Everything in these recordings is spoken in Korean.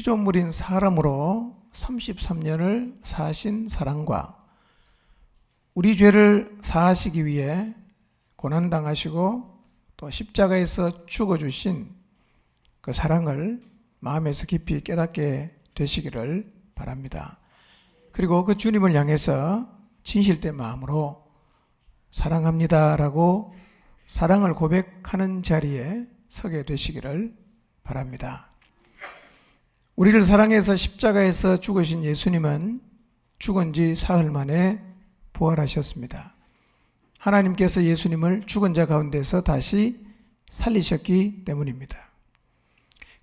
피조물인 사람으로 33년을 사신 사랑과 우리 죄를 사하시기 위해 고난당하시고 또 십자가에서 죽어주신 그 사랑을 마음에서 깊이 깨닫게 되시기를 바랍니다. 그리고 그 주님을 향해서 진실된 마음으로 사랑합니다라고 사랑을 고백하는 자리에 서게 되시기를 바랍니다. 우리를 사랑해서 십자가에서 죽으신 예수님은 죽은 지 사흘 만에 부활하셨습니다. 하나님께서 예수님을 죽은 자 가운데서 다시 살리셨기 때문입니다.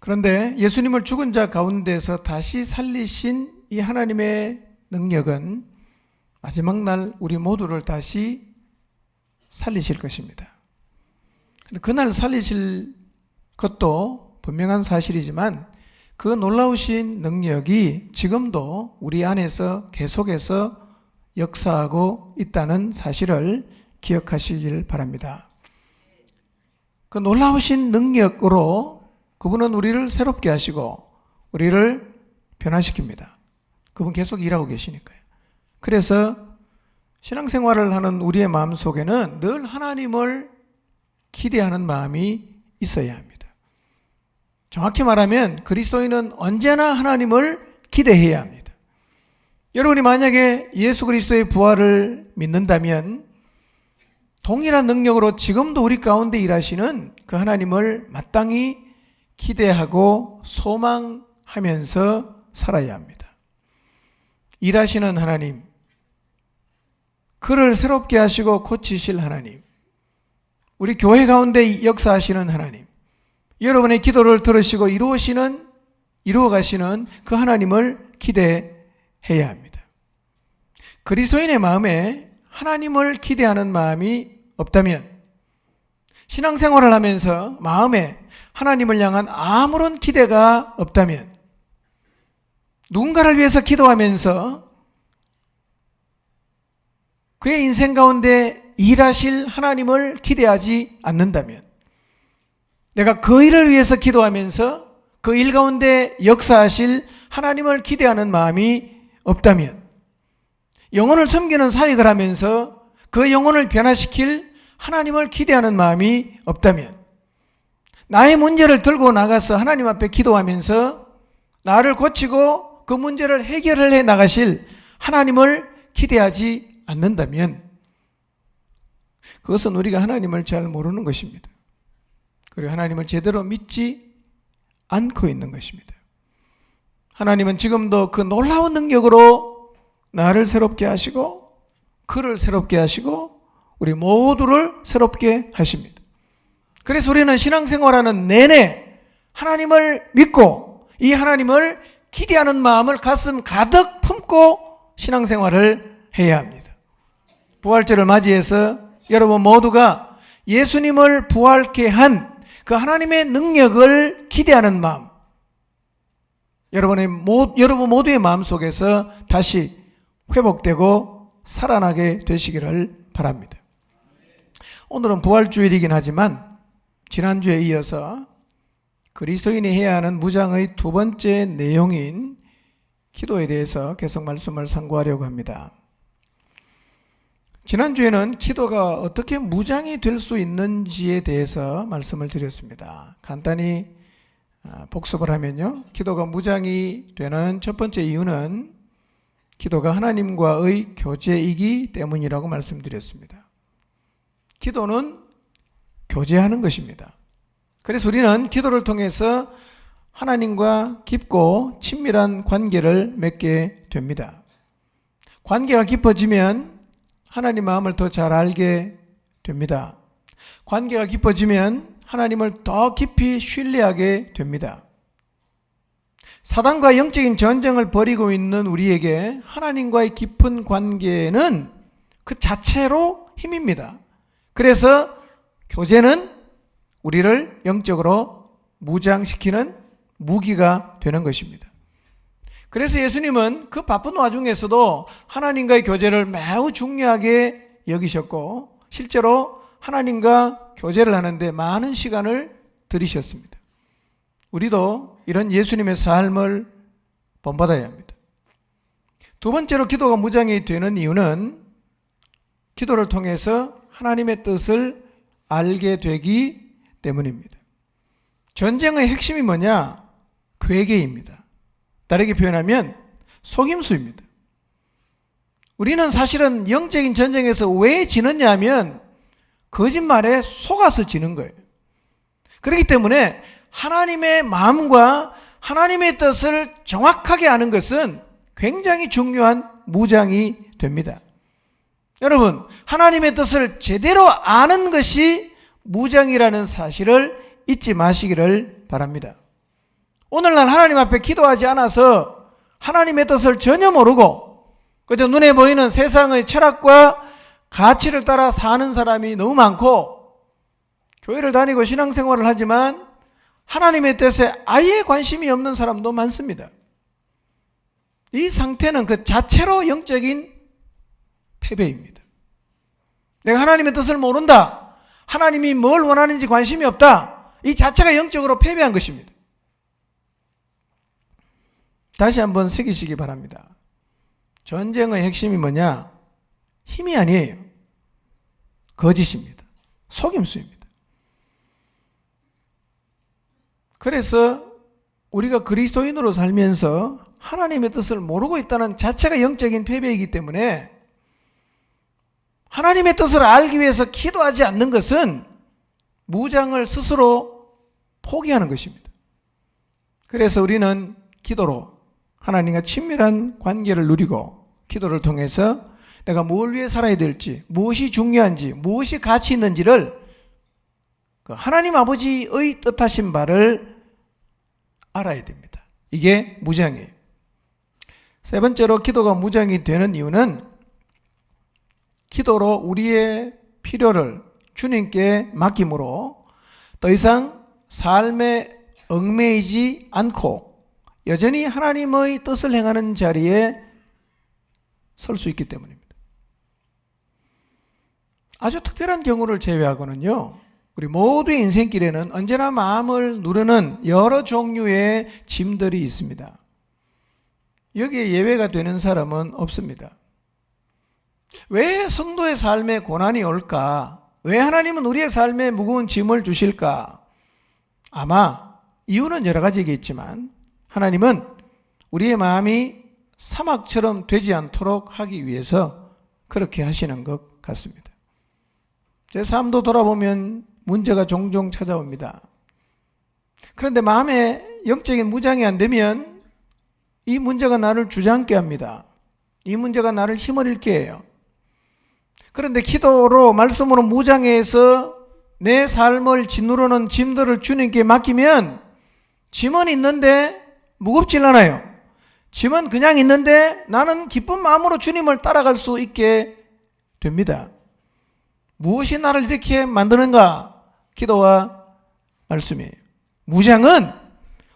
그런데 예수님을 죽은 자 가운데서 다시 살리신 이 하나님의 능력은 마지막 날 우리 모두를 다시 살리실 것입니다. 그날 살리실 것도 분명한 사실이지만 그 놀라우신 능력이 지금도 우리 안에서 계속해서 역사하고 있다는 사실을 기억하시길 바랍니다. 그 놀라우신 능력으로 그분은 우리를 새롭게 하시고 우리를 변화시킵니다. 그분 계속 일하고 계시니까요. 그래서 신앙생활을 하는 우리의 마음속에는 늘 하나님을 기대하는 마음이 있어야 합니다. 정확히 말하면 그리스도인은 언제나 하나님을 기대해야 합니다. 여러분이 만약에 예수 그리스도의 부활을 믿는다면 동일한 능력으로 지금도 우리 가운데 일하시는 그 하나님을 마땅히 기대하고 소망하면서 살아야 합니다. 일하시는 하나님, 그를 새롭게 하시고 고치실 하나님, 우리 교회 가운데 역사하시는 하나님, 여러분의 기도를 들으시고 이루어가시는 그 하나님을 기대해야 합니다. 그리스도인의 마음에 하나님을 기대하는 마음이 없다면, 신앙생활을 하면서 마음에 하나님을 향한 아무런 기대가 없다면, 누군가를 위해서 기도하면서 그의 인생 가운데 일하실 하나님을 기대하지 않는다면, 내가 그 일을 위해서 기도하면서 그 일 가운데 역사하실 하나님을 기대하는 마음이 없다면, 영혼을 섬기는 사역을 하면서 그 영혼을 변화시킬 하나님을 기대하는 마음이 없다면, 나의 문제를 들고 나가서 하나님 앞에 기도하면서 나를 고치고 그 문제를 해결을 해 나가실 하나님을 기대하지 않는다면, 그것은 우리가 하나님을 잘 모르는 것입니다. 그리고 하나님을 제대로 믿지 않고 있는 것입니다. 하나님은 지금도 그 놀라운 능력으로 나를 새롭게 하시고 그를 새롭게 하시고 우리 모두를 새롭게 하십니다. 그래서 우리는 신앙생활하는 내내 하나님을 믿고 이 하나님을 기대하는 마음을 가슴 가득 품고 신앙생활을 해야 합니다. 부활절을 맞이해서 여러분 모두가 예수님을 부활케 한 그 하나님의 능력을 기대하는 마음, 여러분 모두의 마음 속에서 다시 회복되고 살아나게 되시기를 바랍니다. 오늘은 부활주일이긴 하지만 지난주에 이어서 그리스도인이 해야 하는 무장의 두 번째 내용인 기도에 대해서 계속 말씀을 상고하려고 합니다. 지난주에는 기도가 어떻게 무장이 될 수 있는지에 대해서 말씀을 드렸습니다. 간단히 복습을 하면요, 기도가 무장이 되는 첫 번째 이유는 기도가 하나님과의 교제이기 때문이라고 말씀드렸습니다. 기도는 교제하는 것입니다. 그래서 우리는 기도를 통해서 하나님과 깊고 친밀한 관계를 맺게 됩니다. 관계가 깊어지면 하나님 마음을 더 잘 알게 됩니다. 관계가 깊어지면 하나님을 더 깊이 신뢰하게 됩니다. 사단과 영적인 전쟁을 벌이고 있는 우리에게 하나님과의 깊은 관계는 그 자체로 힘입니다. 그래서 교제는 우리를 영적으로 무장시키는 무기가 되는 것입니다. 그래서 예수님은 그 바쁜 와중에서도 하나님과의 교제를 매우 중요하게 여기셨고 실제로 하나님과 교제를 하는데 많은 시간을 들이셨습니다. 우리도 이런 예수님의 삶을 본받아야 합니다. 두 번째로 기도가 무장이 되는 이유는 기도를 통해서 하나님의 뜻을 알게 되기 때문입니다. 전쟁의 핵심이 뭐냐? 괴계입니다. 다르게 표현하면 속임수입니다. 우리는 사실은 영적인 전쟁에서 왜 지느냐 하면 거짓말에 속아서 지는 거예요. 그렇기 때문에 하나님의 마음과 하나님의 뜻을 정확하게 아는 것은 굉장히 중요한 무장이 됩니다. 여러분, 하나님의 뜻을 제대로 아는 것이 무장이라는 사실을 잊지 마시기를 바랍니다. 오늘날 하나님 앞에 기도하지 않아서 하나님의 뜻을 전혀 모르고 그저 눈에 보이는 세상의 철학과 가치를 따라 사는 사람이 너무 많고 교회를 다니고 신앙생활을 하지만 하나님의 뜻에 아예 관심이 없는 사람도 많습니다. 이 상태는 그 자체로 영적인 패배입니다. 내가 하나님의 뜻을 모른다. 하나님이 뭘 원하는지 관심이 없다. 이 자체가 영적으로 패배한 것입니다. 다시 한번 새기시기 바랍니다. 전쟁의 핵심이 뭐냐? 힘이 아니에요. 거짓입니다. 속임수입니다. 그래서 우리가 그리스도인으로 살면서 하나님의 뜻을 모르고 있다는 자체가 영적인 패배이기 때문에 하나님의 뜻을 알기 위해서 기도하지 않는 것은 무장을 스스로 포기하는 것입니다. 그래서 우리는 기도로 하나님과 친밀한 관계를 누리고 기도를 통해서 내가 뭘 위해 살아야 될지, 무엇이 중요한지, 무엇이 가치 있는지를 하나님 아버지의 뜻하신 바를 알아야 됩니다. 이게 무장이에요. 세 번째로 기도가 무장이 되는 이유는 기도로 우리의 필요를 주님께 맡김으로 더 이상 삶에 얽매이지 않고 여전히 하나님의 뜻을 행하는 자리에 설 수 있기 때문입니다. 아주 특별한 경우를 제외하고는요, 우리 모두의 인생길에는 언제나 마음을 누르는 여러 종류의 짐들이 있습니다. 여기에 예외가 되는 사람은 없습니다. 왜 성도의 삶에 고난이 올까? 왜 하나님은 우리의 삶에 무거운 짐을 주실까? 아마 이유는 여러 가지겠지만 하나님은 우리의 마음이 사막처럼 되지 않도록 하기 위해서 그렇게 하시는 것 같습니다. 제 삶도 돌아보면 문제가 종종 찾아옵니다. 그런데 마음에 영적인 무장이 안 되면 이 문제가 나를 주저앉게 합니다. 이 문제가 나를 힘을 잃게 해요. 그런데 기도로 말씀으로 무장해서 내 삶을 짓누르는 짐들을 주님께 맡기면 짐은 있는데 무겁질 않아요. 짐은 그냥 있는데 나는 기쁜 마음으로 주님을 따라갈 수 있게 됩니다. 무엇이 나를 이렇게 만드는가? 기도와 말씀이에요. 무장은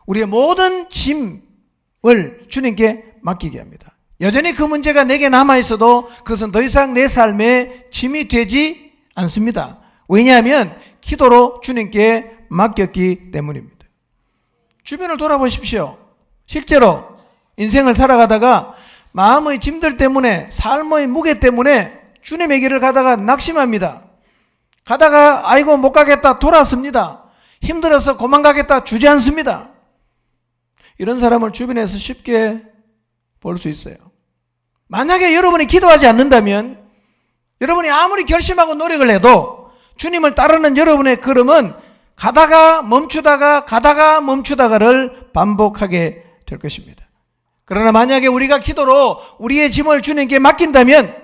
우리의 모든 짐을 주님께 맡기게 합니다. 여전히 그 문제가 내게 남아있어도 그것은 더 이상 내 삶에 짐이 되지 않습니다. 왜냐하면 기도로 주님께 맡겼기 때문입니다. 주변을 돌아보십시오. 실제로 인생을 살아가다가 마음의 짐들 때문에, 삶의 무게 때문에 주님의 길을 가다가 낙심합니다. 가다가 아이고 못 가겠다 돌아섭니다. 힘들어서 도망가겠다 주저앉습니다. 이런 사람을 주변에서 쉽게 볼 수 있어요. 만약에 여러분이 기도하지 않는다면 여러분이 아무리 결심하고 노력을 해도 주님을 따르는 여러분의 걸음은 가다가 멈추다가를 반복하게 될 것입니다. 그러나 만약에 우리가 기도로 우리의 짐을 주님께 맡긴다면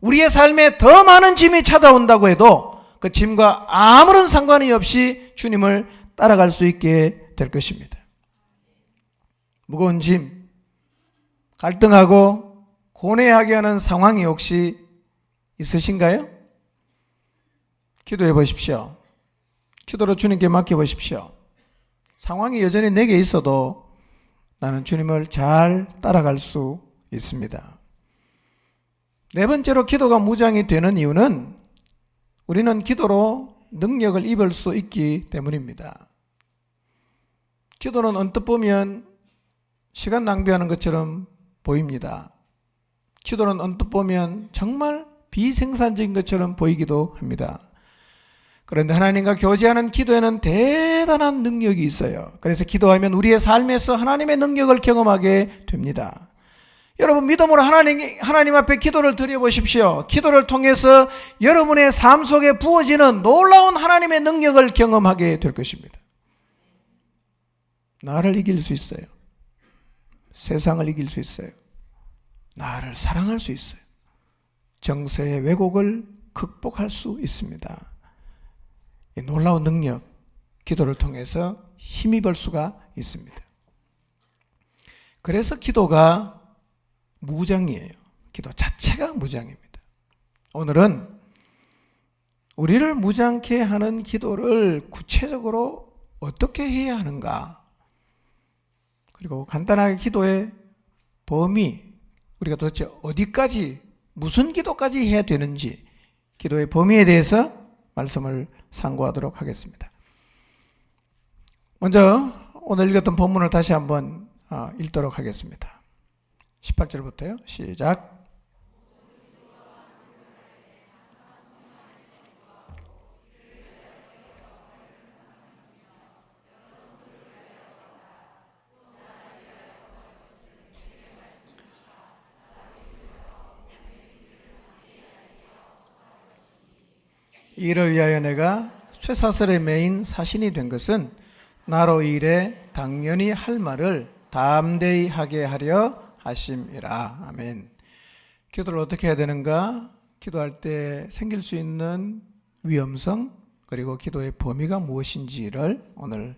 우리의 삶에 더 많은 짐이 찾아온다고 해도 그 짐과 아무런 상관이 없이 주님을 따라갈 수 있게 될 것입니다. 무거운 짐, 갈등하고 고뇌하게 하는 상황이 혹시 있으신가요? 기도해 보십시오. 기도로 주님께 맡겨보십시오. 상황이 여전히 내게 있어도 나는 주님을 잘 따라갈 수 있습니다. 네 번째로 기도가 무장이 되는 이유는 우리는 기도로 능력을 입을 수 있기 때문입니다. 기도는 언뜻 보면 시간 낭비하는 것처럼 보입니다. 기도는 언뜻 보면 정말 비생산적인 것처럼 보이기도 합니다. 그런데 하나님과 교제하는 기도에는 대단한 능력이 있어요. 그래서 기도하면 우리의 삶에서 하나님의 능력을 경험하게 됩니다. 여러분, 믿음으로 하나님 앞에 기도를 드려보십시오. 기도를 통해서 여러분의 삶 속에 부어지는 놀라운 하나님의 능력을 경험하게 될 것입니다. 나를 이길 수 있어요. 세상을 이길 수 있어요. 나를 사랑할 수 있어요. 정서의 왜곡을 극복할 수 있습니다. 이 놀라운 능력, 기도를 통해서 힘입을 수가 있습니다. 그래서 기도가 무장이에요. 기도 자체가 무장입니다. 오늘은 우리를 무장케 하는 기도를 구체적으로 어떻게 해야 하는가, 그리고 간단하게 기도의 범위, 우리가 도대체 어디까지, 무슨 기도까지 해야 되는지, 기도의 범위에 대해서 말씀을 상고하도록 하겠습니다. 먼저 오늘 읽었던 본문을 다시 한번 읽도록 하겠습니다. 18절부터요. 시작. 이를 위하여 내가 쇠사슬에 매인 사신이 된 것은 나로 일에 당연히 할 말을 담대히 하게 하려 하심이라. 아멘. 기도를 어떻게 해야 되는가? 기도할 때 생길 수 있는 위험성, 그리고 기도의 범위가 무엇인지를 오늘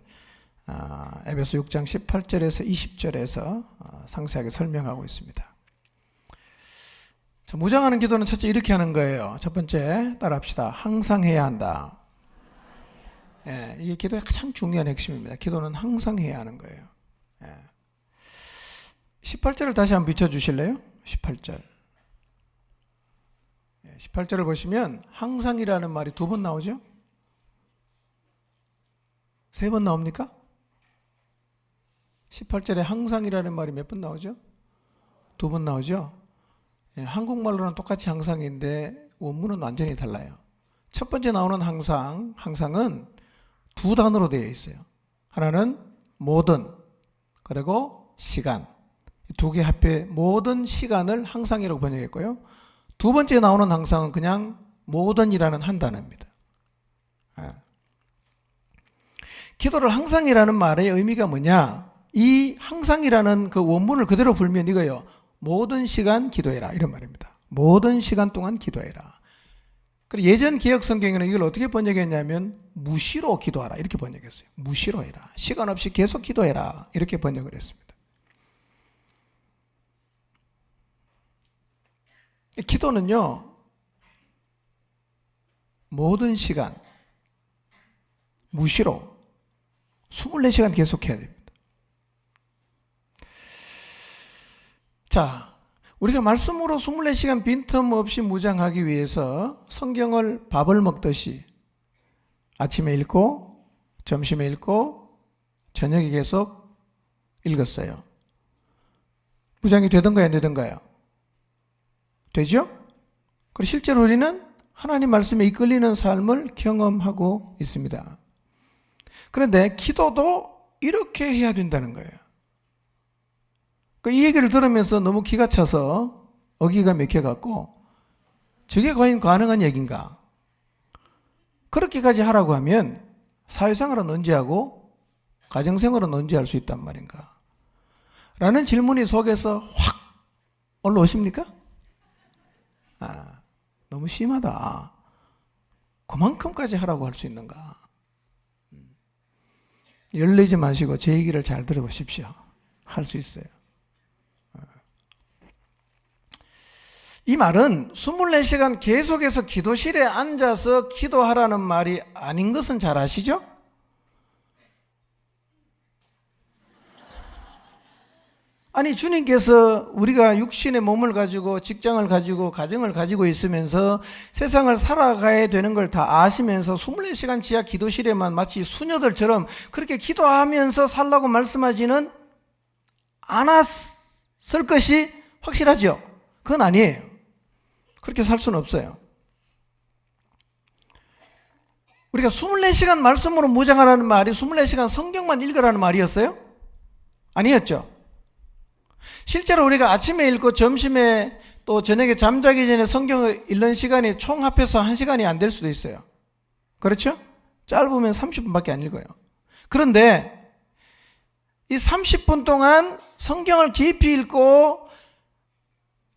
에베소 6장 18절에서 20절에서 상세하게 설명하고 있습니다. 자, 무장하는 기도는 첫째 이렇게 하는 거예요. 첫 번째 따라합시다. 항상 해야 한다. 예, 이게 기도의 가장 중요한 핵심입니다. 기도는 항상 해야 하는 거예요. 예. 18절을 다시 한번 비춰주실래요? 18절. 18절을 보시면 항상이라는 말이 2번 나오죠? 3번 나옵니까? 18절에 항상이라는 말이 몇 번 나오죠? 2번 나오죠? 예, 한국말로는 똑같이 항상인데 원문은 완전히 달라요. 첫 번째 나오는 항상은 2단어로 되어 있어요. 하나는 모든, 그리고 시간. 2개 합해 모든 시간을 항상이라고 번역했고요. 두 번째 나오는 항상은 그냥 모든이라는 한 단어입니다. 예. 기도를 항상이라는 말의 의미가 뭐냐? 이 항상이라는 그 원문을 그대로 불면 이거예요. 모든 시간 기도해라, 이런 말입니다. 모든 시간 동안 기도해라. 그리고 예전 개혁 성경에는 이걸 어떻게 번역했냐면 무시로 기도하라, 이렇게 번역했어요. 무시로 해라. 시간 없이 계속 기도해라, 이렇게 번역을 했습니다. 기도는요, 모든 시간 무시로 24시간 계속해야 됩니다. 자, 우리가 말씀으로 24시간 빈틈없이 무장하기 위해서 성경을 밥을 먹듯이 아침에 읽고 점심에 읽고 저녁에 계속 읽었어요. 무장이 되던가요, 안 되던가요? 되죠? 그리고 실제로 우리는 하나님 말씀에 이끌리는 삶을 경험하고 있습니다. 그런데 기도도 이렇게 해야 된다는 거예요. 이 얘기를 들으면서 너무 기가 차서 어기가 막혀갖고 저게 과연 가능한 얘기인가? 그렇게까지 하라고 하면 사회생활은 언제 하고 가정생활은 언제 할 수 있단 말인가? 라는 질문이 속에서 확 올라오십니까? 너무 심하다. 그만큼까지 하라고 할 수 있는가? 열내지 마시고 제 얘기를 잘 들어보십시오. 할 수 있어요. 이 말은 24시간 계속해서 기도실에 앉아서 기도하라는 말이 아닌 것은 잘 아시죠? 아니, 주님께서 우리가 육신의 몸을 가지고 직장을 가지고 가정을 가지고 있으면서 세상을 살아가야 되는 걸 다 아시면서 24시간 지하 기도실에만 마치 수녀들처럼 그렇게 기도하면서 살라고 말씀하지는 않았을 것이 확실하죠. 그건 아니에요. 그렇게 살 수는 없어요. 우리가 24시간 말씀으로 무장하라는 말이 24시간 성경만 읽으라는 말이었어요? 아니었죠. 실제로 우리가 아침에 읽고 점심에 또 저녁에 잠자기 전에 성경을 읽는 시간이 총 합해서 1시간이 안 될 수도 있어요. 그렇죠? 짧으면 30분밖에 안 읽어요. 그런데 이 30분 동안 성경을 깊이 읽고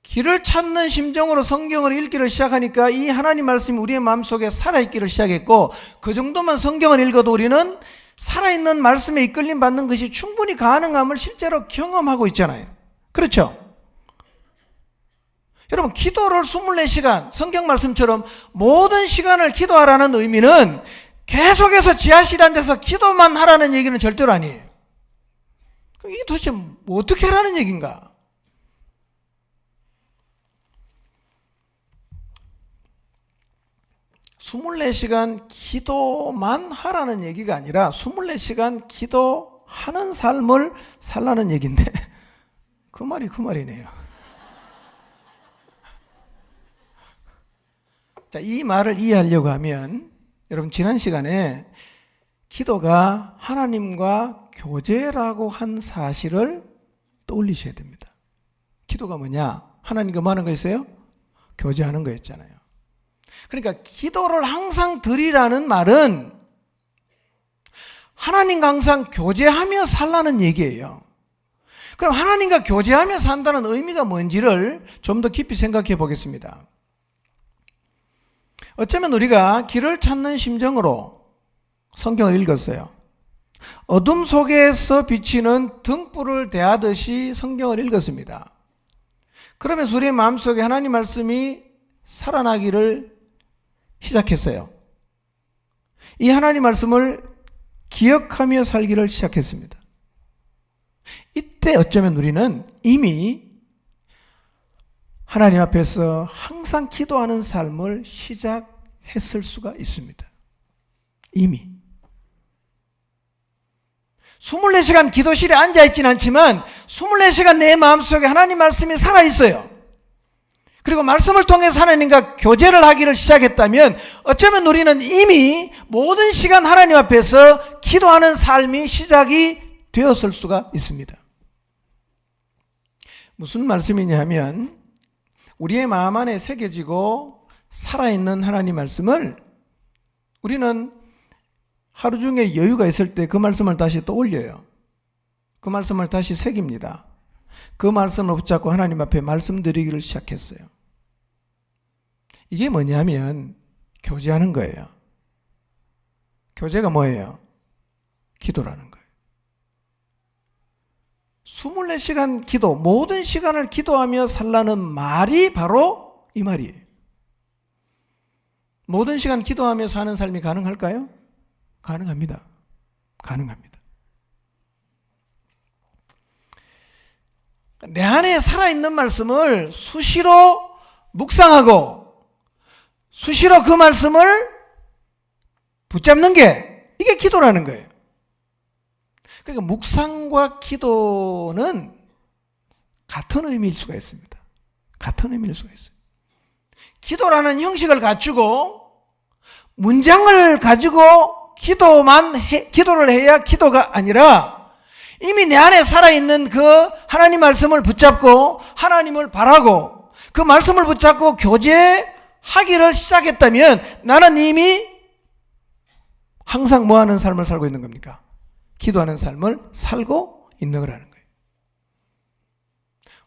길을 찾는 심정으로 성경을 읽기를 시작하니까 이 하나님 말씀이 우리의 마음속에 살아있기를 시작했고, 그 정도만 성경을 읽어도 우리는 살아있는 말씀에 이끌림 받는 것이 충분히 가능함을 실제로 경험하고 있잖아요. 그렇죠? 여러분, 기도를 24시간 성경 말씀처럼 모든 시간을 기도하라는 의미는 계속해서 지하실에 앉아서 기도만 하라는 얘기는 절대로 아니에요. 그럼 이게 도대체 어떻게 하라는 얘기인가? 24시간 기도만 하라는 얘기가 아니라 24시간 기도하는 삶을 살라는 얘기인데 그 말이 그 말이네요. 자, 이 말을 이해하려고 하면 여러분, 지난 시간에 기도가 하나님과 교제라고 한 사실을 떠올리셔야 됩니다. 기도가 뭐냐? 하나님과 뭐 하는 거였어요? 교제하는 거였잖아요. 그러니까 기도를 항상 드리라는 말은 하나님과 항상 교제하며 살라는 얘기예요. 그럼 하나님과 교제하며 산다는 의미가 뭔지를 좀 더 깊이 생각해 보겠습니다. 어쩌면 우리가 길을 찾는 심정으로 성경을 읽었어요. 어둠 속에서 비치는 등불을 대하듯이 성경을 읽었습니다. 그러면서 우리의 마음속에 하나님 말씀이 살아나기를 시작했어요. 이 하나님 말씀을 기억하며 살기를 시작했습니다. 이때 어쩌면 우리는 이미 하나님 앞에서 항상 기도하는 삶을 시작했을 수가 있습니다. 이미 24시간 기도실에 앉아있지는 않지만 24시간 내 마음속에 하나님 말씀이 살아있어요. 그리고 말씀을 통해서 하나님과 교제를 하기를 시작했다면 어쩌면 우리는 이미 모든 시간 하나님 앞에서 기도하는 삶이 시작이 되었을 수가 있습니다. 무슨 말씀이냐 하면 우리의 마음 안에 새겨지고 살아있는 하나님 말씀을 우리는 하루 중에 여유가 있을 때 그 말씀을 다시 떠올려요. 그 말씀을 다시 새깁니다. 그 말씀을 붙잡고 하나님 앞에 말씀드리기를 시작했어요. 이게 뭐냐면 교제하는 거예요. 교제가 뭐예요? 기도라는 거예요. 24시간 기도, 모든 시간을 기도하며 살라는 말이 바로 이 말이에요. 모든 시간 기도하며 사는 삶이 가능할까요? 가능합니다. 가능합니다. 내 안에 살아있는 말씀을 수시로 묵상하고 수시로 그 말씀을 붙잡는 게 이게 기도라는 거예요. 그러니까 묵상과 기도는 같은 의미일 수가 있습니다. 같은 의미일 수가 있어요. 기도라는 형식을 갖추고 문장을 가지고 기도를 해야 기도가 아니라 이미 내 안에 살아있는 그 하나님 말씀을 붙잡고 하나님을 바라고 그 말씀을 붙잡고 교제하기를 시작했다면 나는 이미 항상 뭐 하는 삶을 살고 있는 겁니까? 기도하는 삶을 살고 있는 거라는 거예요.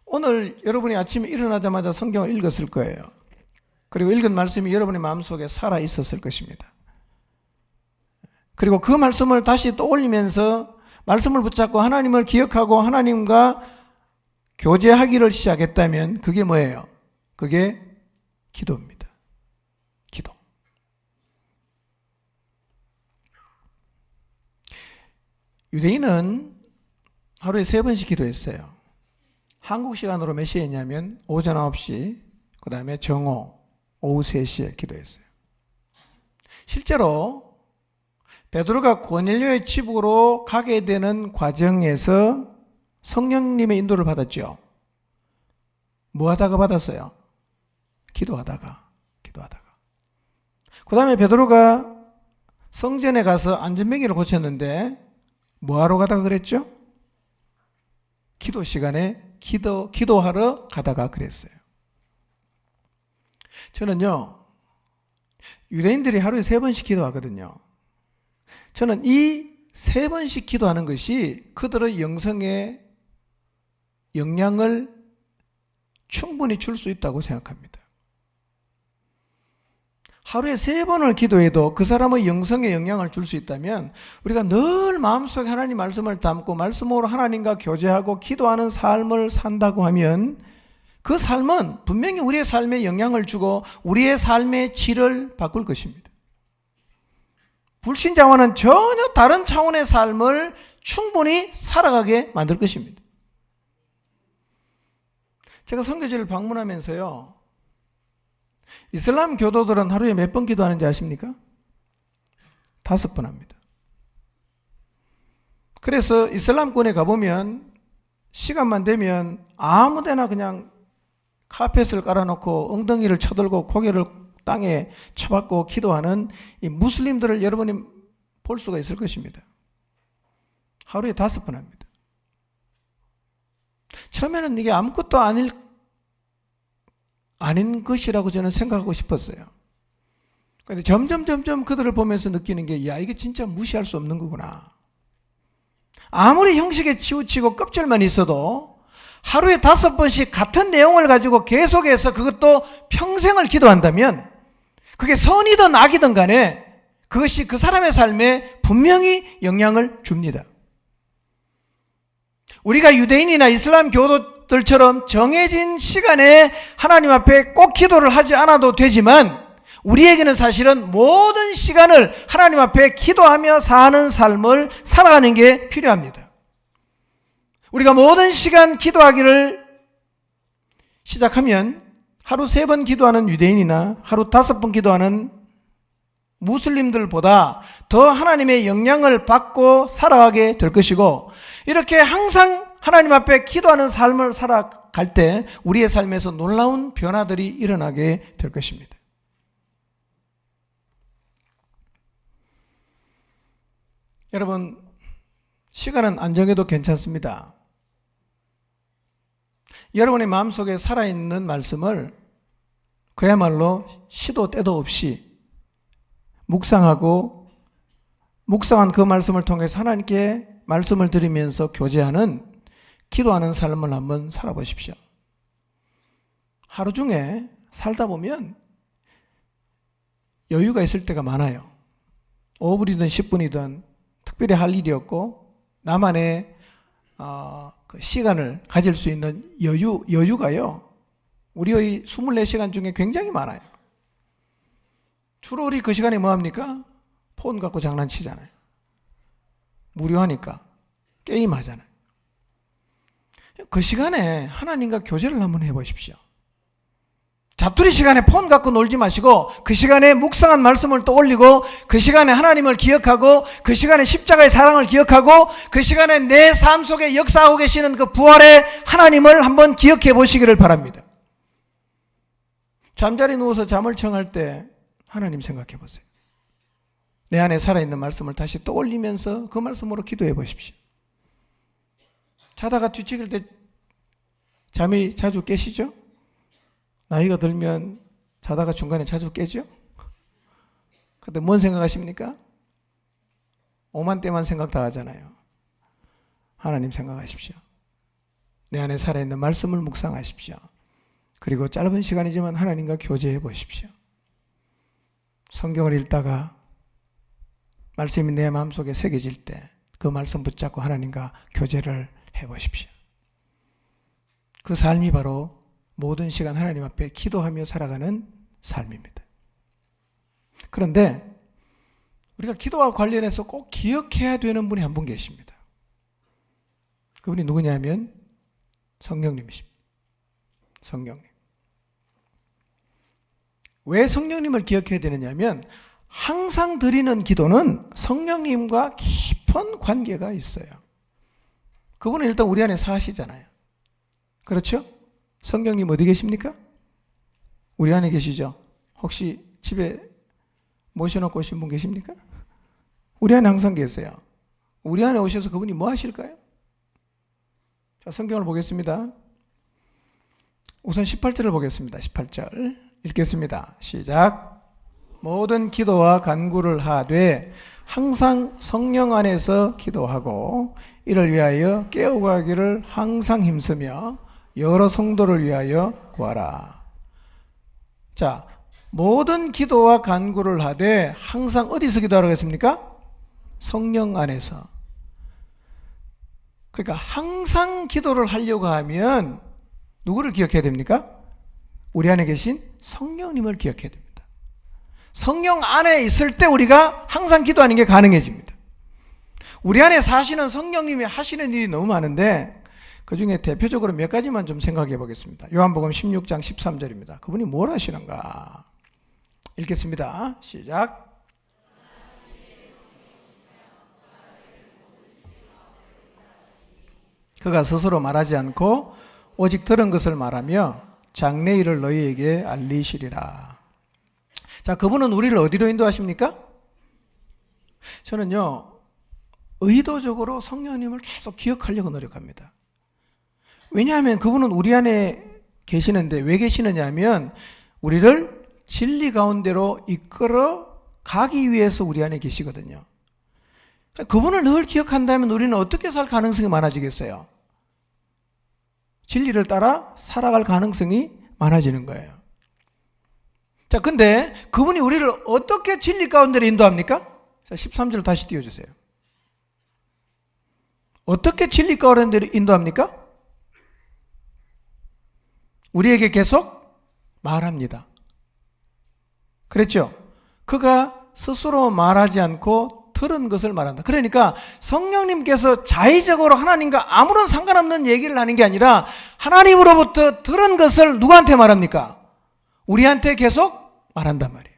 오늘 여러분이 아침에 일어나자마자 성경을 읽었을 거예요. 그리고 읽은 말씀이 여러분의 마음속에 살아 있었을 것입니다. 그리고 그 말씀을 다시 떠올리면서 말씀을 붙잡고 하나님을 기억하고 하나님과 교제하기를 시작했다면 그게 뭐예요? 그게 기도입니다. 기도. 유대인은 하루에 3번씩 기도했어요. 한국 시간으로 몇 시에 했냐면 오전 9시, 그 다음에 정오, 오후 3시에 기도했어요. 실제로 베드로가 고넬료의 집으로 가게 되는 과정에서 성령님의 인도를 받았죠. 뭐 하다가 받았어요? 기도하다가. 그 다음에 베드로가 성전에 가서 안전뱅이를 고쳤는데 뭐 하러 가다가 그랬죠? 기도 시간에 기도하러 가다가 그랬어요. 저는요, 유대인들이 하루에 3번씩 기도하거든요. 저는 이 3번씩 기도하는 것이 그들의 영성에 영향을 충분히 줄 수 있다고 생각합니다. 하루에 3번을 기도해도 그 사람의 영성에 영향을 줄 수 있다면 우리가 늘 마음속에 하나님 말씀을 담고 말씀으로 하나님과 교제하고 기도하는 삶을 산다고 하면 그 삶은 분명히 우리의 삶에 영향을 주고 우리의 삶의 질을 바꿀 것입니다. 불신자와는 전혀 다른 차원의 삶을 충분히 살아가게 만들 것입니다. 제가 선교지를 방문하면서요, 이슬람 교도들은 하루에 몇 번 기도하는지 아십니까? 5번 합니다. 그래서 이슬람권에 가보면 시간만 되면 아무데나 그냥 카펫을 깔아놓고 엉덩이를 쳐들고 고개를 땅에 쳐박고 기도하는 이 무슬림들을 여러분이 볼 수가 있을 것입니다. 하루에 5번 합니다. 처음에는 이게 아무것도 아닌 것이라고 저는 생각하고 싶었어요. 그런데 점점 그들을 보면서 느끼는 게, 야, 이게 진짜 무시할 수 없는 거구나. 아무리 형식에 치우치고 껍질만 있어도 하루에 5번씩 같은 내용을 가지고 계속해서 그것도 평생을 기도한다면 그게 선이든 악이든 간에 그것이 그 사람의 삶에 분명히 영향을 줍니다. 우리가 유대인이나 이슬람 교도들처럼 정해진 시간에 하나님 앞에 꼭 기도를 하지 않아도 되지만 우리에게는 사실은 모든 시간을 하나님 앞에 기도하며 사는 삶을 살아가는 게 필요합니다. 우리가 모든 시간 기도하기를 시작하면 하루 3번 기도하는 유대인이나 하루 5번 기도하는 무슬림들보다 더 하나님의 영향을 받고 살아가게 될 것이고, 이렇게 항상 하나님 앞에 기도하는 삶을 살아갈 때 우리의 삶에서 놀라운 변화들이 일어나게 될 것입니다. 여러분, 시간은 안 정해도 괜찮습니다. 여러분의 마음속에 살아있는 말씀을 그야말로 시도 때도 없이 묵상한 그 말씀을 통해서 하나님께 말씀을 드리면서 교제하는, 기도하는 삶을 한번 살아보십시오. 하루 중에 살다 보면 여유가 있을 때가 많아요. 5분이든 10분이든 특별히 할 일이 없고 나만의 그 시간을 가질 수 있는 여유가요, 우리의 24시간 중에 굉장히 많아요. 주로 우리 그 시간에 뭐 합니까? 폰 갖고 장난치잖아요. 무료하니까 게임하잖아요. 그 시간에 하나님과 교제를 한번 해보십시오. 자투리 시간에 폰 갖고 놀지 마시고 그 시간에 묵상한 말씀을 떠올리고 그 시간에 하나님을 기억하고 그 시간에 십자가의 사랑을 기억하고 그 시간에 내 삶 속에 역사하고 계시는 그 부활의 하나님을 한번 기억해 보시기를 바랍니다. 잠자리 누워서 잠을 청할 때 하나님 생각해 보세요. 내 안에 살아있는 말씀을 다시 떠올리면서 그 말씀으로 기도해 보십시오. 자다가 뒤척일 때 잠이 자주 깨시죠? 나이가 들면 자다가 중간에 자주 깨죠? 그때 뭔 생각하십니까? 오만 때만 생각 다 하잖아요. 하나님 생각하십시오. 내 안에 살아있는 말씀을 묵상하십시오. 그리고 짧은 시간이지만 하나님과 교제해 보십시오. 성경을 읽다가 말씀이 내 마음속에 새겨질 때 그 말씀 붙잡고 하나님과 교제를 해 보십시오. 그 삶이 바로 모든 시간 하나님 앞에 기도하며 살아가는 삶입니다. 그런데 우리가 기도와 관련해서 꼭 기억해야 되는 분이 한 분 계십니다. 그분이 누구냐면 성령님이십니다. 성령님. 왜 성령님을 기억해야 되느냐면 항상 드리는 기도는 성령님과 깊은 관계가 있어요. 그분은 일단 우리 안에 사시잖아요. 그렇죠? 성령님 어디 계십니까? 우리 안에 계시죠? 혹시 집에 모셔놓고 오신 분 계십니까? 우리 안에 항상 계세요. 우리 안에 오셔서 그분이 뭐 하실까요? 자, 성경을 보겠습니다. 우선 18절을 보겠습니다. 18절 읽겠습니다. 시작. 모든 기도와 간구를 하되 항상 성령 안에서 기도하고 이를 위하여 깨어가기를 항상 힘쓰며 여러 성도를 위하여 구하라. 자, 모든 기도와 간구를 하되 항상 어디서 기도하라고 했습니까? 성령 안에서. 그러니까 항상 기도를 하려고 하면 누구를 기억해야 됩니까? 우리 안에 계신 성령님을 기억해야 됩니다. 성령 안에 있을 때 우리가 항상 기도하는 게 가능해집니다. 우리 안에 사시는 성령님이 하시는 일이 너무 많은데 그 중에 대표적으로 몇 가지만 좀 생각해 보겠습니다. 요한복음 16장 13절입니다. 그분이 뭘 하시는가? 읽겠습니다. 시작. 그가 스스로 말하지 않고 오직 들은 것을 말하며 장래일을 너희에게 알리시리라. 자, 그분은 우리를 어디로 인도하십니까? 저는요, 의도적으로 성령님을 계속 기억하려고 노력합니다. 왜냐하면 그분은 우리 안에 계시는데 왜 계시느냐 하면 우리를 진리 가운데로 이끌어 가기 위해서 우리 안에 계시거든요. 그분을 늘 기억한다면 우리는 어떻게 살 가능성이 많아지겠어요? 진리를 따라 살아갈 가능성이 많아지는 거예요. 자, 근데 그분이 우리를 어떻게 진리 가운데로 인도합니까? 자, 13절 다시 띄워주세요. 어떻게 진리 가운데로 인도합니까? 우리에게 계속 말합니다. 그랬죠? 그가 스스로 말하지 않고 들은 것을 말한다. 그러니까 성령님께서 자의적으로 하나님과 아무런 상관없는 얘기를 하는 게 아니라 하나님으로부터 들은 것을 누구한테 말합니까? 우리한테 계속 말한단 말이에요.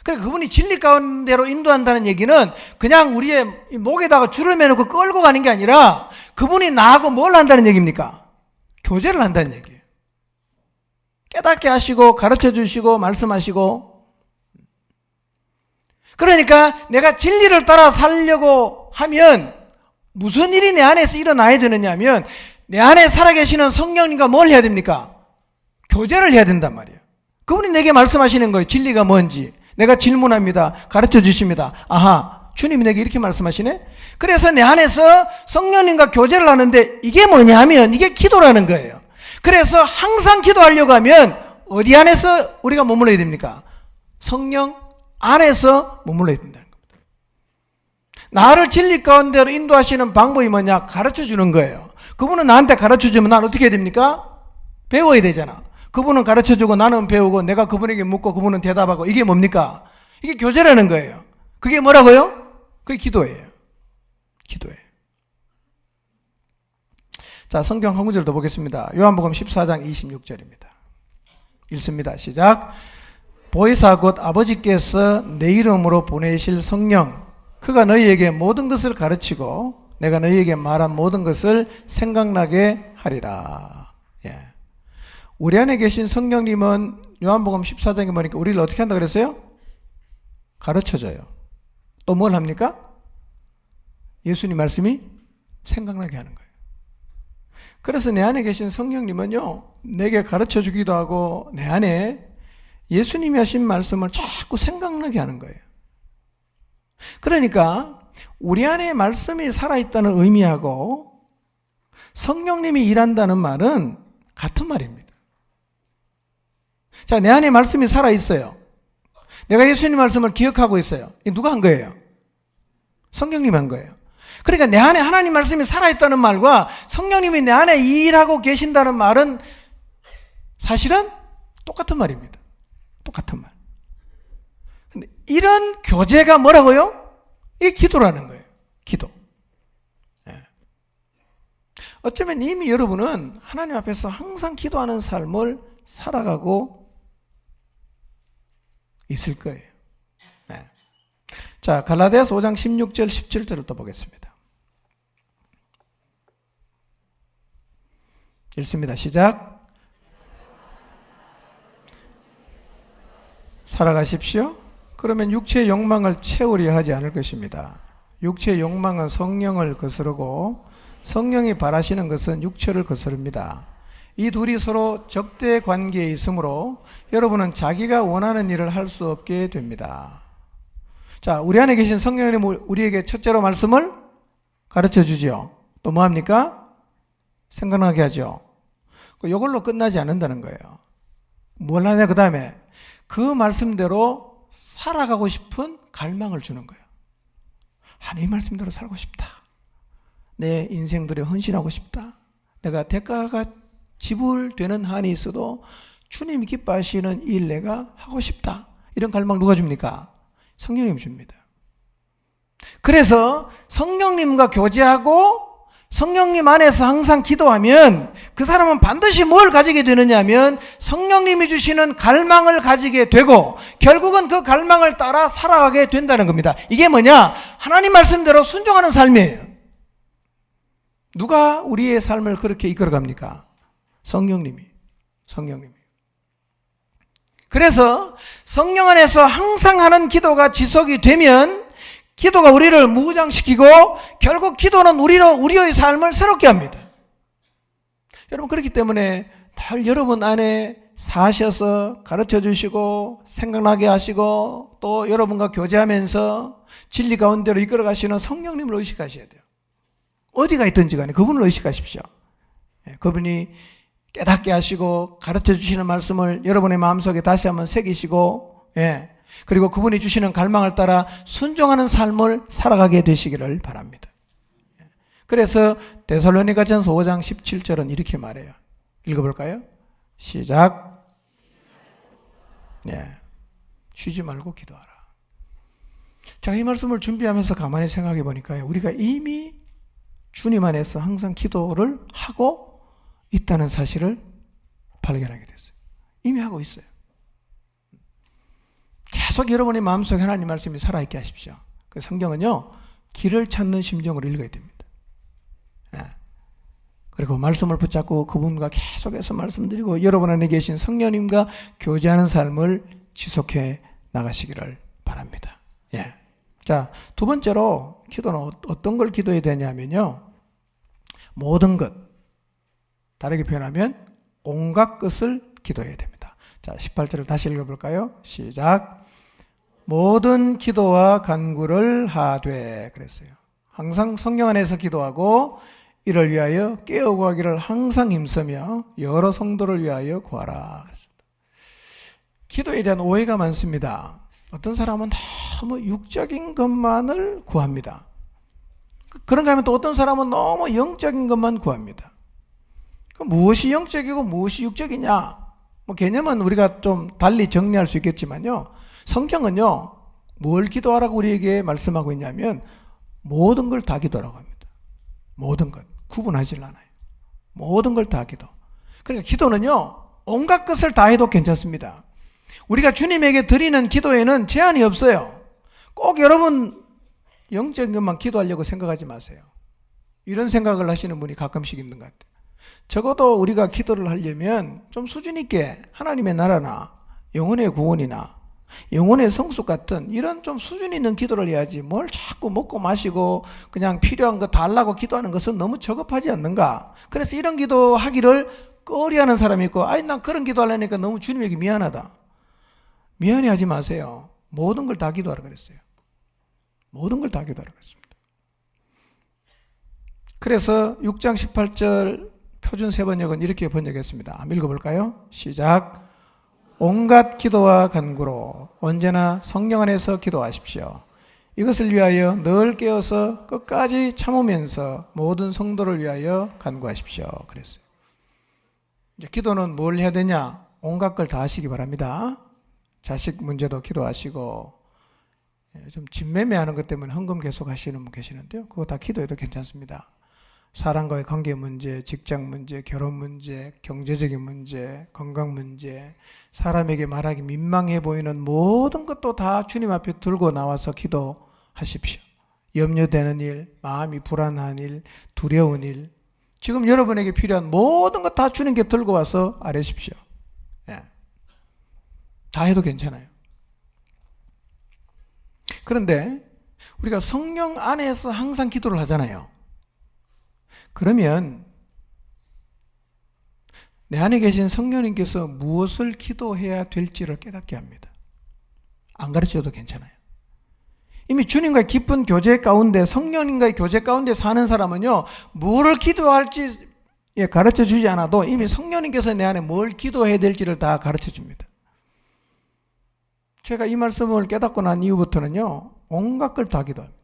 그러니까 그분이 진리 가운데로 인도한다는 얘기는 그냥 우리의 목에다가 줄을 매놓고 끌고 가는 게 아니라 그분이 나하고 뭘 한다는 얘기입니까? 교제를 한다는 얘기예요. 깨닫게 하시고 가르쳐 주시고 말씀하시고. 그러니까 내가 진리를 따라 살려고 하면 무슨 일이 내 안에서 일어나야 되느냐 하면 내 안에 살아계시는 성령님과 뭘 해야 됩니까? 교제를 해야 된단 말이에요. 그분이 내게 말씀하시는 거예요. 진리가 뭔지. 내가 질문합니다. 가르쳐 주십니다. 아하, 주님이 내게 이렇게 말씀하시네? 그래서 내 안에서 성령님과 교제를 하는데 이게 뭐냐 하면 이게 기도라는 거예요. 그래서 항상 기도하려고 하면 어디 안에서 우리가 머물러야 됩니까? 성령 안에서 머물러야 된다는 겁니다. 나를 진리 가운데로 인도하시는 방법이 뭐냐? 가르쳐 주는 거예요. 그분은 나한테 가르쳐 주면 난 어떻게 해야 됩니까? 배워야 되잖아. 그분은 가르쳐 주고 나는 배우고 내가 그분에게 묻고 그분은 대답하고 이게 뭡니까? 이게 교제라는 거예요. 그게 뭐라고요? 그게 기도예요. 기도예요. 자, 성경 한 구절 더 보겠습니다. 요한복음 14장 26절입니다. 읽습니다. 시작. 보혜사 곧 아버지께서 내 이름으로 보내실 성령 그가 너희에게 모든 것을 가르치고 내가 너희에게 말한 모든 것을 생각나게 하리라. 예. 우리 안에 계신 성령님은 요한복음 14장에 보니까 우리를 어떻게 한다 그랬어요? 가르쳐줘요. 또 뭘 합니까? 예수님 말씀이 생각나게 하는 거예요. 그래서 내 안에 계신 성령님은요, 내게 가르쳐 주기도 하고 내 안에 예수님이 하신 말씀을 자꾸 생각나게 하는 거예요. 그러니까 우리 안에 말씀이 살아있다는 의미하고 성령님이 일한다는 말은 같은 말입니다. 자, 내 안에 말씀이 살아있어요. 내가 예수님 말씀을 기억하고 있어요. 이게 누가 한 거예요? 성령님이 한 거예요. 그러니까 내 안에 하나님 말씀이 살아있다는 말과 성령님이 내 안에 일하고 계신다는 말은 사실은 똑같은 말입니다. 똑같은 말. 근데 이런 교제가 뭐라고요? 이게 기도라는 거예요. 기도. 예. 어쩌면 이미 여러분은 하나님 앞에서 항상 기도하는 삶을 살아가고 있을 거예요. 예. 자, 갈라디아서 5장 16절 17절을 또 보겠습니다. 읽습니다. 시작. 살아가십시오. 그러면 육체의 욕망을 채우려 하지 않을 것입니다. 육체의 욕망은 성령을 거스르고 성령이 바라시는 것은 육체를 거스릅니다. 이 둘이 서로 적대 관계에 있으므로 여러분은 자기가 원하는 일을 할 수 없게 됩니다. 자, 우리 안에 계신 성령님 우리에게 첫째로 말씀을 가르쳐 주죠. 또 뭐합니까? 생각나게 하죠. 이걸로 끝나지 않는다는 거예요. 뭘 하냐 그 다음에 그 말씀대로 살아가고 싶은 갈망을 주는 거예요. 하나님 말씀대로 살고 싶다. 내 인생들에 헌신하고 싶다. 내가 대가가 지불되는 한이 있어도 주님이 기뻐하시는 일 내가 하고 싶다. 이런 갈망 누가 줍니까? 성령님이 줍니다. 그래서 성령님과 교제하고 성령님 안에서 항상 기도하면 그 사람은 반드시 뭘 가지게 되느냐 하면 성령님이 주시는 갈망을 가지게 되고 결국은 그 갈망을 따라 살아가게 된다는 겁니다. 이게 뭐냐? 하나님 말씀대로 순종하는 삶이에요. 누가 우리의 삶을 그렇게 이끌어갑니까? 성령님이. 그래서 성령 안에서 항상 하는 기도가 지속이 되면 기도가 우리를 무장시키고 결국 기도는 우리의 삶을 새롭게 합니다. 여러분 그렇기 때문에 늘 여러분 안에 사셔서 가르쳐 주시고 생각나게 하시고 또 여러분과 교제하면서 진리 가운데로 이끌어 가시는 성령님을 의식하셔야 돼요. 어디가 있든지 간에 그분을 의식하십시오. 그분이 깨닫게 하시고 가르쳐 주시는 말씀을 여러분의 마음속에 다시 한번 새기시고 그리고 그분이 주시는 갈망을 따라 순종하는 삶을 살아가게 되시기를 바랍니다. 그래서 데살로니가전서 5장 17절은 이렇게 말해요. 읽어볼까요? 시작. 쉬지 말고 기도하라. 자, 이 말씀을 준비하면서 가만히 생각해 보니까요, 우리가 이미 주님 안에서 항상 기도를 하고 있다는 사실을 발견하게 됐어요. 이미 하고 있어요. 계속 여러분의 마음속에 하나님 말씀이 살아있게 하십시오. 그 성경은요, 길을 찾는 심정으로 읽어야 됩니다. 그리고 말씀을 붙잡고 그분과 계속해서 말씀드리고 여러분 안에 계신 성령님과 교제하는 삶을 지속해 나가시기를 바랍니다. 자, 두 번째로 기도는 어떤 걸 기도해야 되냐면요, 모든 것, 다르게 표현하면 온갖 것을 기도해야 됩니다. 자, 18절을 다시 읽어볼까요? 시작. 모든 기도와 간구를 하되 그랬어요. 항상 성령 안에서 기도하고 이를 위하여 깨어 구하기를 항상 힘쓰며 여러 성도를 위하여 구하라 그랬습니다. 기도에 대한 오해가 많습니다. 어떤 사람은 너무 육적인 것만을 구합니다. 그런가 하면 또 어떤 사람은 너무 영적인 것만 구합니다. 무엇이 영적이고 무엇이 육적이냐? 개념은 우리가 좀 달리 정리할 수 있겠지만요, 성경은요, 뭘 기도하라고 우리에게 말씀하고 있냐면 모든 걸 다 기도하라고 합니다. 모든 것. 구분하지 않아요. 모든 걸 다 기도. 그러니까 기도는요, 온갖 것을 다 해도 괜찮습니다. 우리가 주님에게 드리는 기도에는 제한이 없어요. 꼭 여러분 영적인 것만 기도하려고 생각하지 마세요. 이런 생각을 하시는 분이 가끔씩 있는 것 같아요. 적어도 우리가 기도를 하려면 좀 수준 있게 하나님의 나라나 영혼의 구원이나 영혼의 성숙 같은 이런 좀 수준 있는 기도를 해야지 뭘 자꾸 먹고 마시고 그냥 필요한 거 달라고 기도하는 것은 너무 저급하지 않는가. 그래서 이런 기도하기를 꺼려하는 사람이 있고, 아니 난 그런 기도하려니까 너무 주님에게 미안하다. 미안해하지 마세요. 모든 걸 다 기도하라 그랬어요. 모든 걸 다 기도하라 그랬습니다. 그래서 6장 18절 표준 세번역은 이렇게 번역했습니다. 한번 읽어볼까요? 시작. 온갖 기도와 간구로 언제나 성령 안에서 기도하십시오. 이것을 위하여 늘 깨어서 끝까지 참으면서 모든 성도를 위하여 간구하십시오. 그랬어요. 이제 기도는 뭘 해야 되냐? 온갖 걸 다 하시기 바랍니다. 자식 문제도 기도하시고, 좀 집매매하는 것 때문에 헌금 계속 하시는 분 계시는데요, 그거 다 기도해도 괜찮습니다. 사람과의 관계 문제, 직장 문제, 결혼 문제, 경제적인 문제, 건강 문제, 사람에게 말하기 민망해 보이는 모든 것도 다 주님 앞에 들고 나와서 기도하십시오. 염려되는 일, 마음이 불안한 일, 두려운 일, 지금 여러분에게 필요한 모든 것 다 주님께 들고 와서 아뢰십시오. 예. 다 해도 괜찮아요. 그런데 우리가 성령 안에서 항상 기도를 하잖아요. 그러면 내 안에 계신 성령님께서 무엇을 기도해야 될지를 깨닫게 합니다. 안 가르쳐도 괜찮아요. 이미 주님과의 깊은 교제 가운데, 성령님과의 교제 가운데 사는 사람은요, 뭐를 기도할지 가르쳐 주지 않아도 이미 성령님께서 내 안에 뭘 기도해야 될지를 다 가르쳐 줍니다. 제가 이 말씀을 깨닫고 난 이후부터는요, 온갖 걸 다 기도합니다.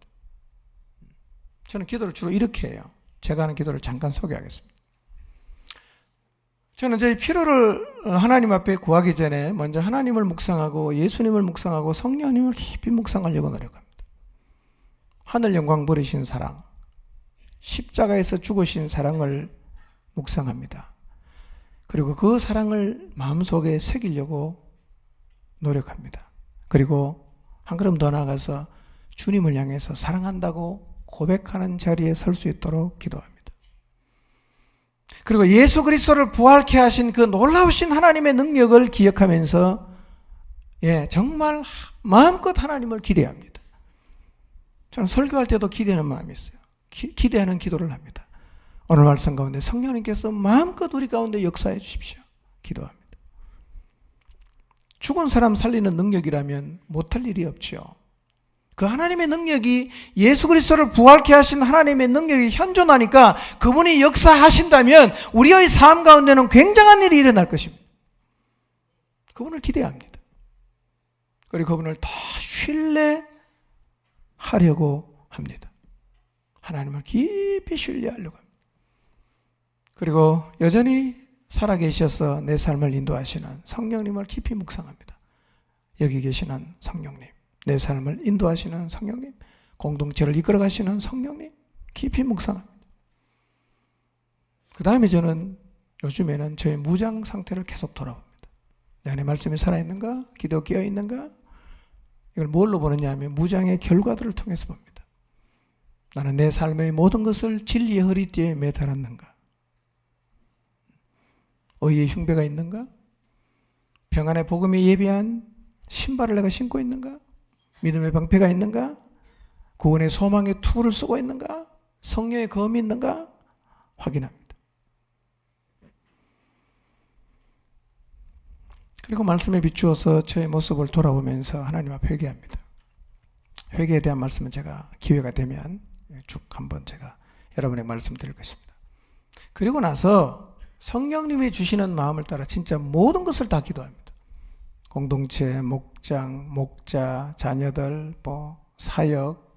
저는 기도를 주로 이렇게 해요. 제가 하는 기도를 잠깐 소개하겠습니다. 저는 저희 필요를 하나님 앞에 구하기 전에 먼저 하나님을 묵상하고 예수님을 묵상하고 성령님을 깊이 묵상하려고 노력합니다. 하늘 영광 버리신 사랑, 십자가에서 죽으신 사랑을 묵상합니다. 그리고 그 사랑을 마음속에 새기려고 노력합니다. 그리고 한 걸음 더 나아가서 주님을 향해서 사랑한다고 고백하는 자리에 설 수 있도록 기도합니다. 그리고 예수 그리스도를 부활케 하신 그 놀라우신 하나님의 능력을 기억하면서 정말 마음껏 하나님을 기대합니다. 저는 설교할 때도 기대하는 마음이 있어요. 기대하는 기도를 합니다. 오늘 말씀 가운데 성령님께서 마음껏 우리 가운데 역사해 주십시오. 기도합니다. 죽은 사람 살리는 능력이라면 못할 일이 없죠. 그 하나님의 능력이 예수 그리스도를 부활케 하신 하나님의 능력이 현존하니까 그분이 역사하신다면 우리의 삶 가운데는 굉장한 일이 일어날 것입니다. 그분을 기대합니다. 그리고 그분을 더 신뢰하려고 합니다. 하나님을 깊이 신뢰하려고 합니다. 그리고 여전히 살아계셔서 내 삶을 인도하시는 성령님을 깊이 묵상합니다. 여기 계시는 성령님, 내 삶을 인도하시는 성령님, 공동체를 이끌어가시는 성령님 깊이 묵상합니다. 그 다음에 저는 요즘에는 저의 무장 상태를 계속 돌아봅니다. 내 안에 말씀이 살아있는가? 기도 깨어있는가? 이걸 뭘로 보느냐 하면 무장의 결과들을 통해서 봅니다. 나는 내 삶의 모든 것을 진리의 허리띠에 매달았는가? 의의 흉배가 있는가? 평안의 복음에 예비한 신발을 내가 신고 있는가? 믿음의 방패가 있는가? 구원의 소망의 투구를 쓰고 있는가? 성령의 검이 있는가? 확인합니다. 그리고 말씀에 비추어서 저의 모습을 돌아보면서 하나님 앞에 회개합니다. 회개에 대한 말씀은 제가 기회가 되면 쭉 한번 제가 여러분에게 말씀드릴 것입니다. 그리고 나서 성령님이 주시는 마음을 따라 진짜 모든 것을 다 기도합니다. 공동체, 목장, 목자, 자녀들, 사역,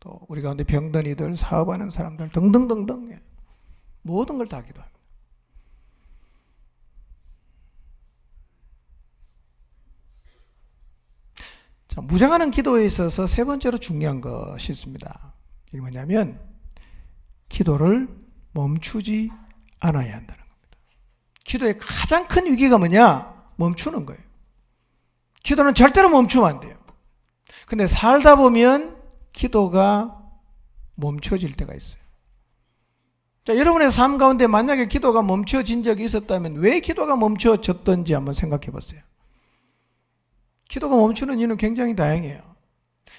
또 우리 가운데 병든이들, 사업하는 사람들 등등등등 모든 걸 다 기도합니다. 자, 무장하는 기도에 있어서 세 번째로 중요한 것이 있습니다. 이게 뭐냐면 기도를 멈추지 않아야 한다는 겁니다. 기도의 가장 큰 위기가 뭐냐? 멈추는 거예요. 기도는 절대로 멈추면 안 돼요. 근데 살다 보면 기도가 멈춰질 때가 있어요. 자, 여러분의 삶 가운데 만약에 기도가 멈춰진 적이 있었다면 왜 기도가 멈춰졌던지 한번 생각해 보세요. 기도가 멈추는 이유는 굉장히 다양해요.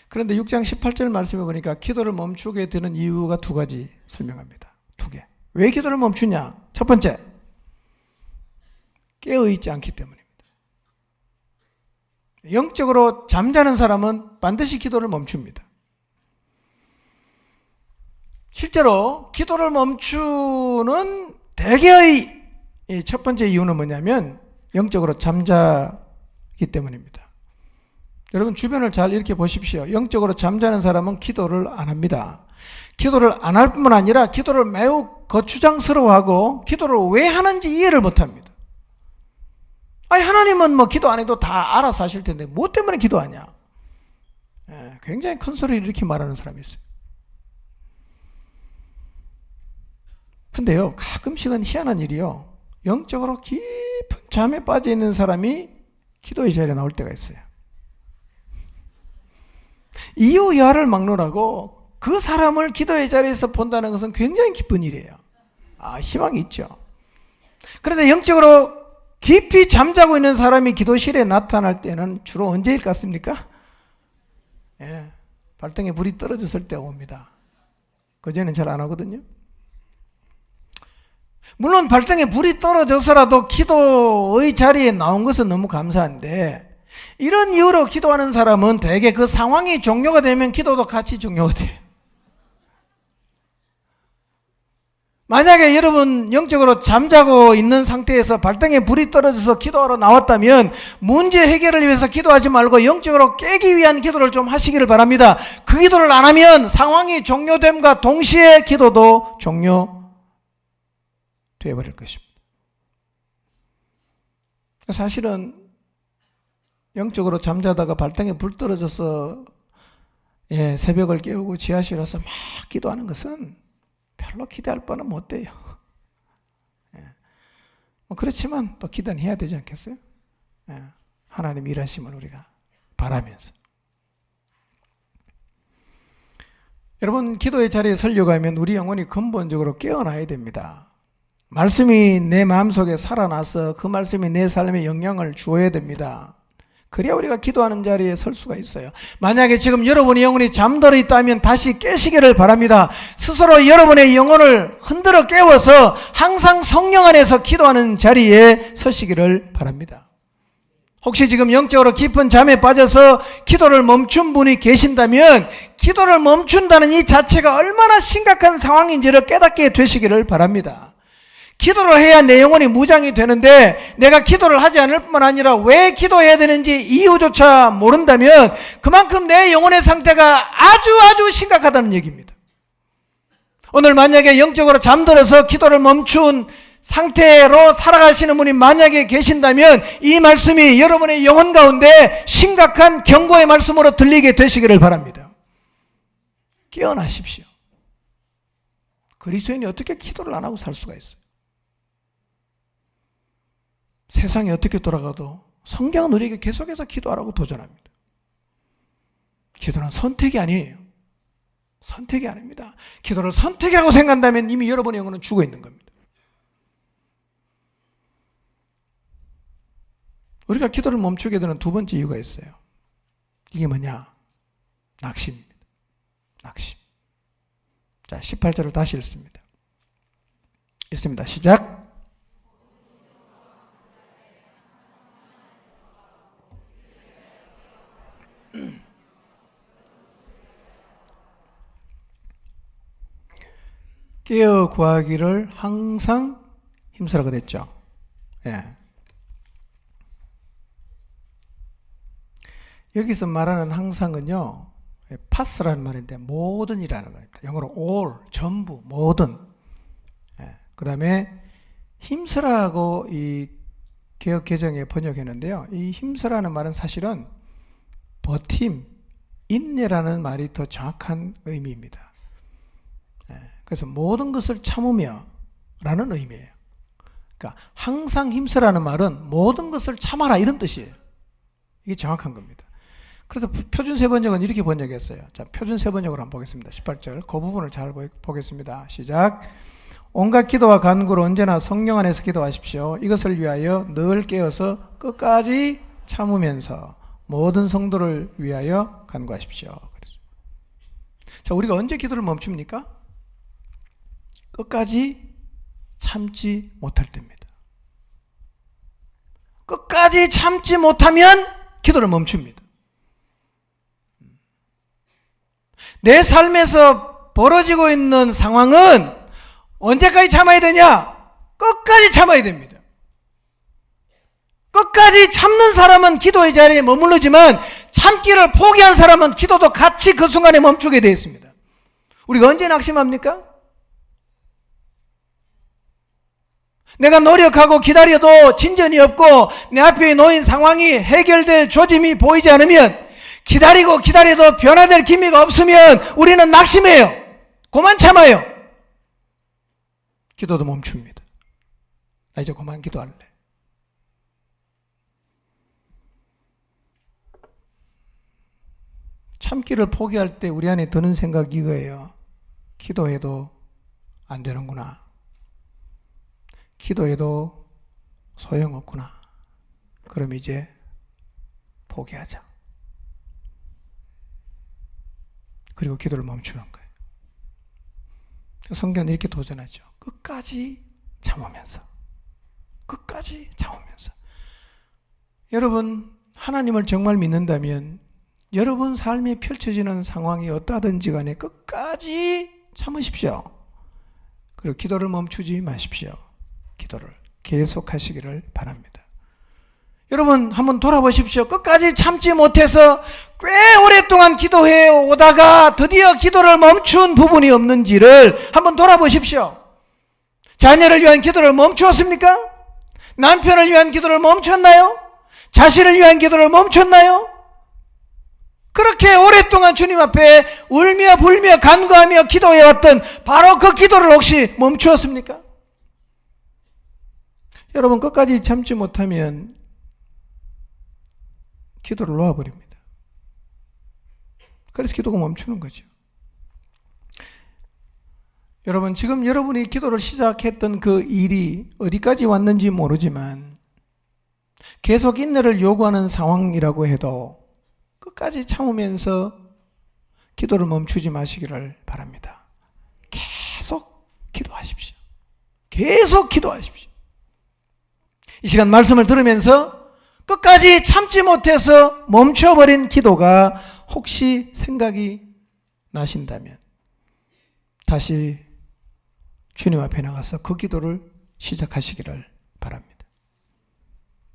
그런데 6장 18절 말씀에 보니까 기도를 멈추게 되는 이유가 두 가지 설명합니다. 두 개. 왜 기도를 멈추냐? 첫 번째, 깨어있지 않기 때문입니다. 영적으로 잠자는 사람은 반드시 기도를 멈춥니다. 실제로 기도를 멈추는 대개의 첫 번째 이유는 뭐냐면 영적으로 잠자기 때문입니다. 여러분 주변을 잘 이렇게 보십시오. 영적으로 잠자는 사람은 기도를 안 합니다. 기도를 안 할 뿐만 아니라 기도를 매우 거추장스러워하고 기도를 왜 하는지 이해를 못합니다. 아니 하나님은 기도 안 해도 다 알아서 하실 텐데 뭐 때문에 기도하냐? 굉장히 큰 소리를 이렇게 말하는 사람이 있어요. 근데요, 가끔씩은 희한한 일이요. 영적으로 깊은 잠에 빠져 있는 사람이 기도의 자리에 나올 때가 있어요. 이유야를 막론하고 그 사람을 기도의 자리에서 본다는 것은 굉장히 기쁜 일이에요. 희망이 있죠. 그런데 영적으로 깊이 잠자고 있는 사람이 기도실에 나타날 때는 주로 언제일 것 같습니까? 발등에 불이 떨어졌을 때 옵니다. 그전에는 잘 안 오거든요. 물론 발등에 불이 떨어져서라도 기도의 자리에 나온 것은 너무 감사한데, 이런 이유로 기도하는 사람은 대개 그 상황이 종료가 되면 기도도 같이 종료가 돼요. 만약에 여러분 영적으로 잠자고 있는 상태에서 발등에 불이 떨어져서 기도하러 나왔다면 문제 해결을 위해서 기도하지 말고 영적으로 깨기 위한 기도를 좀 하시기를 바랍니다. 그 기도를 안 하면 상황이 종료됨과 동시에 기도도 종료되어버릴 것입니다. 사실은 영적으로 잠자다가 발등에 불 떨어져서 새벽을 깨우고 지하실에 와서 막 기도하는 것은 별로 기대할 바는 못 돼요. 그렇지만 또 기도는 해야 되지 않겠어요? 하나님 일하심을 우리가 바라면서. 여러분, 기도의 자리에 서려가면 우리 영혼이 근본적으로 깨어나야 됩니다. 말씀이 내 마음속에 살아나서 그 말씀이 내 삶에 영향을 주어야 됩니다. 그래야 우리가 기도하는 자리에 설 수가 있어요. 만약에 지금 여러분의 영혼이 잠들어 있다면 다시 깨시기를 바랍니다. 스스로 여러분의 영혼을 흔들어 깨워서 항상 성령 안에서 기도하는 자리에 서시기를 바랍니다. 혹시 지금 영적으로 깊은 잠에 빠져서 기도를 멈춘 분이 계신다면 기도를 멈춘다는 이 자체가 얼마나 심각한 상황인지를 깨닫게 되시기를 바랍니다. 기도를 해야 내 영혼이 무장이 되는데 내가 기도를 하지 않을 뿐만 아니라 왜 기도해야 되는지 이유조차 모른다면 그만큼 내 영혼의 상태가 아주 심각하다는 얘기입니다. 오늘 만약에 영적으로 잠들어서 기도를 멈춘 상태로 살아가시는 분이 만약에 계신다면 이 말씀이 여러분의 영혼 가운데 심각한 경고의 말씀으로 들리게 되시기를 바랍니다. 깨어나십시오. 그리스도인이 어떻게 기도를 안 하고 살 수가 있어요? 세상이 어떻게 돌아가도 성경은 우리에게 계속해서 기도하라고 도전합니다. 기도는 선택이 아니에요. 선택이 아닙니다. 기도를 선택이라고 생각한다면 이미 여러분의 영혼은 죽어 있는 겁니다. 우리가 기도를 멈추게 되는 두 번째 이유가 있어요. 이게 뭐냐? 낙심입니다. 낙심. 자, 18절을 다시 읽습니다. 읽습니다. 시작. 깨어 구하기를 항상 힘쓰라 그랬죠. 여기서 말하는 항상은요, 파스라는 말인데 모든이라는 말입니다. 영어로 all, 전부, 모든. 그 다음에 힘쓰라고 이 개역 개정에 번역했는데요. 이 힘쓰라는 말은 사실은 버팀, 인내라는 말이 더 정확한 의미입니다. 그래서 모든 것을 참으며 라는 의미예요. 그러니까 항상 힘쓰라는 말은 모든 것을 참아라 이런 뜻이에요. 이게 정확한 겁니다. 그래서 표준 세번역은 이렇게 번역했어요. 자, 표준 세번역으로 한번 보겠습니다. 18절 그 부분을 잘 보겠습니다. 시작. 온갖 기도와 간구로 언제나 성령 안에서 기도하십시오. 이것을 위하여 늘 깨어서 끝까지 참으면서 모든 성도를 위하여 간구하십시오. 자, 우리가 언제 기도를 멈춥니까? 끝까지 참지 못할 때입니다. 끝까지 참지 못하면 기도를 멈춥니다. 내 삶에서 벌어지고 있는 상황은 언제까지 참아야 되냐? 끝까지 참아야 됩니다. 끝까지 참는 사람은 기도의 자리에 머무르지만 참기를 포기한 사람은 기도도 같이 그 순간에 멈추게 되어 있습니다. 우리가 언제 낙심합니까? 내가 노력하고 기다려도 진전이 없고 내 앞에 놓인 상황이 해결될 조짐이 보이지 않으면, 기다려도 변화될 기미가 없으면 우리는 낙심해요. 그만 참아요. 기도도 멈춥니다. 나 이제 그만 기도할래. 참기를 포기할 때 우리 안에 드는 생각이 이거예요. 기도해도 안 되는구나. 기도해도 소용없구나. 그럼 이제 포기하자. 그리고 기도를 멈추는 거예요. 성경은 이렇게 도전하죠. 끝까지 참으면서. 끝까지 참으면서. 여러분, 하나님을 정말 믿는다면 여러분 삶에 펼쳐지는 상황이 어떠하든지 간에 끝까지 참으십시오. 그리고 기도를 멈추지 마십시오. 기도를 계속하시기를 바랍니다. 여러분 한번 돌아보십시오. 끝까지 참지 못해서 꽤 오랫동안 기도해 오다가 드디어 기도를 멈춘 부분이 없는지를 한번 돌아보십시오. 자녀를 위한 기도를 멈추었습니까? 남편을 위한 기도를 멈췄나요? 자신을 위한 기도를 멈췄나요? 그렇게 오랫동안 주님 앞에 울며 불며 간구하며 기도해왔던 바로 그 기도를 혹시 멈추었습니까? 여러분 끝까지 참지 못하면 기도를 놓아버립니다. 그래서 기도가 멈추는 거죠. 여러분 지금 여러분이 기도를 시작했던 그 일이 어디까지 왔는지 모르지만 계속 인내를 요구하는 상황이라고 해도 끝까지 참으면서 기도를 멈추지 마시기를 바랍니다. 계속 기도하십시오. 계속 기도하십시오. 이 시간 말씀을 들으면서 끝까지 참지 못해서 멈춰버린 기도가 혹시 생각이 나신다면 다시 주님 앞에 나가서 그 기도를 시작하시기를 바랍니다.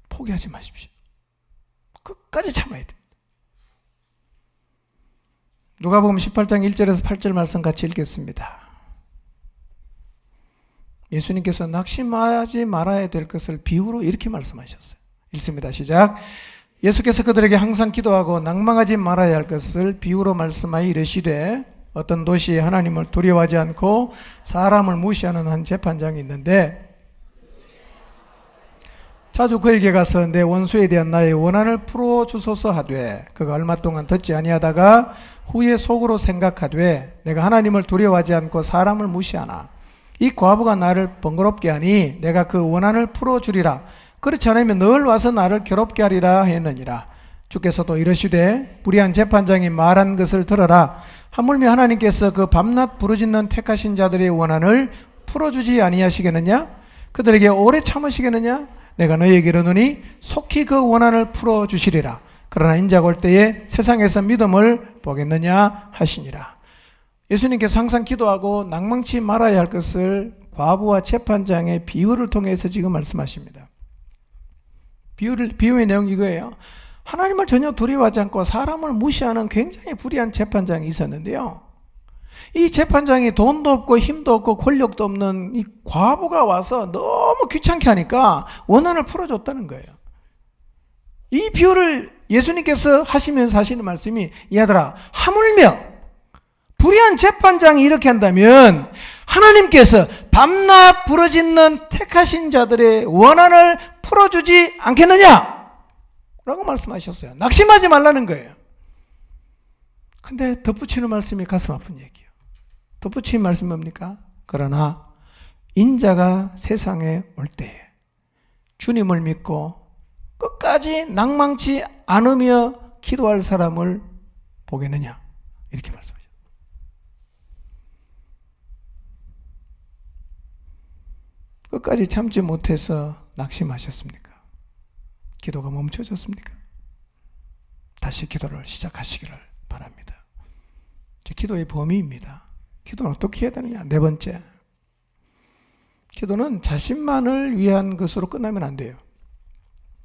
포기하지 마십시오. 끝까지 참아야 됩니다. 누가복음 18장 1절에서 8절 말씀 같이 읽겠습니다. 예수님께서 낙심하지 말아야 될 것을 비유로 이렇게 말씀하셨어요. 읽습니다. 시작. 예수께서 그들에게 항상 기도하고 낭망하지 말아야 할 것을 비유로 말씀하여 이르시되 어떤 도시에 하나님을 두려워하지 않고 사람을 무시하는 한 재판장이 있는데 자주 그에게 가서 내 원수에 대한 나의 원한을 풀어주소서 하되 그가 얼마 동안 듣지 아니하다가 후에 속으로 생각하되 내가 하나님을 두려워하지 않고 사람을 무시하나 이 과부가 나를 번거롭게 하니 내가 그 원한을 풀어주리라. 그렇지 않으면 늘 와서 나를 괴롭게 하리라 했느니라. 주께서도 이르시되 불의한 재판장이 말한 것을 들어라. 하물며 하나님께서 그 밤낮 부르짖는 택하신 자들의 원한을 풀어주지 아니하시겠느냐? 그들에게 오래 참으시겠느냐? 내가 너희에게 이르노니 속히 그 원한을 풀어주시리라. 그러나 인자가 올 때에 세상에서 믿음을 보겠느냐 하시니라. 예수님께서 항상 기도하고 낭망치 말아야 할 것을 과부와 재판장의 비유를 통해서 지금 말씀하십니다. 비유의 내용이 이거예요. 하나님을 전혀 두려워하지 않고 사람을 무시하는 굉장히 불의한 재판장이 있었는데요. 이 재판장이 돈도 없고 힘도 없고 권력도 없는 이 과부가 와서 너무 귀찮게 하니까 원한을 풀어줬다는 거예요. 이 비유를 예수님께서 하시면서 하시는 말씀이 얘들아 하물며 불의한 재판장이 이렇게 한다면 하나님께서 밤낮 부르짖는 택하신 자들의 원한을 풀어주지 않겠느냐? 라고 말씀하셨어요. 낙심하지 말라는 거예요. 근데 덧붙이는 말씀이 가슴 아픈 얘기예요. 덧붙이는 말씀이 뭡니까? 그러나 인자가 세상에 올 때에 주님을 믿고 끝까지 낭망치 않으며 기도할 사람을 보겠느냐? 이렇게 말씀하셨어요. 끝까지 참지 못해서 낙심하셨습니까? 기도가 멈춰졌습니까? 다시 기도를 시작하시기를 바랍니다. 기도의 범위입니다. 기도는 어떻게 해야 되느냐? 네 번째, 기도는 자신만을 위한 것으로 끝나면 안 돼요.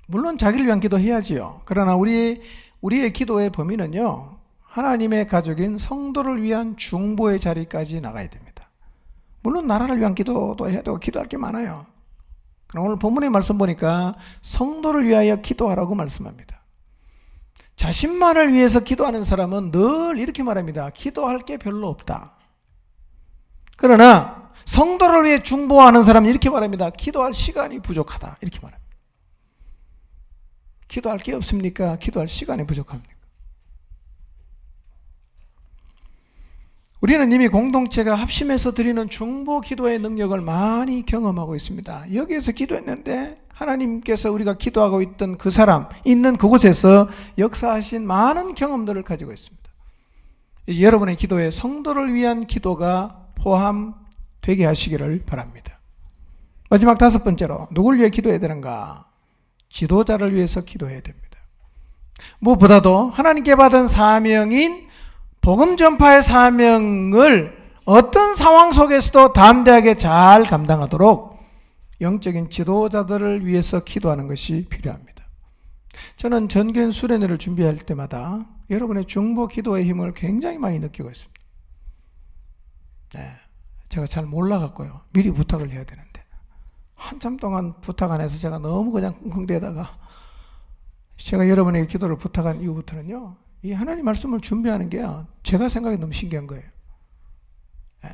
물론 자기를 위한 기도 해야지요. 그러나 우리의 기도의 범위는요, 하나님의 가족인 성도를 위한 중보의 자리까지 나가야 됩니다. 물론 나라를 위한 기도도 해야 되고 기도할 게 많아요. 그럼 오늘 본문의 말씀 보니까 성도를 위하여 기도하라고 말씀합니다. 자신만을 위해서 기도하는 사람은 늘 이렇게 말합니다. 기도할 게 별로 없다. 그러나 성도를 위해 중보하는 사람은 이렇게 말합니다. 기도할 시간이 부족하다. 이렇게 말합니다. 기도할 게 없습니까? 기도할 시간이 부족합니까? 우리는 이미 공동체가 합심해서 드리는 중보 기도의 능력을 많이 경험하고 있습니다. 여기에서 기도했는데 하나님께서 우리가 기도하고 있던 그 사람 있는 그곳에서 역사하신 많은 경험들을 가지고 있습니다. 이제 여러분의 기도에 성도를 위한 기도가 포함되게 하시기를 바랍니다. 마지막 5번째로 누굴 위해 기도해야 되는가? 지도자를 위해서 기도해야 됩니다. 무엇보다도 하나님께 받은 사명인 복음 전파의 사명을 어떤 상황 속에서도 담대하게 잘 감당하도록 영적인 지도자들을 위해서 기도하는 것이 필요합니다. 저는 전교인 수련회를 준비할 때마다 여러분의 중보 기도의 힘을 굉장히 많이 느끼고 있습니다. 네, 제가 잘 몰라갖고요. 미리 부탁을 해야 되는데 한참 동안 부탁 안 해서 제가 너무 그냥 끙끙대다가 제가 여러분에게 기도를 부탁한 이후부터는요, 이 하나님 말씀을 준비하는 게 제가 생각에 너무 신기한 거예요. 네.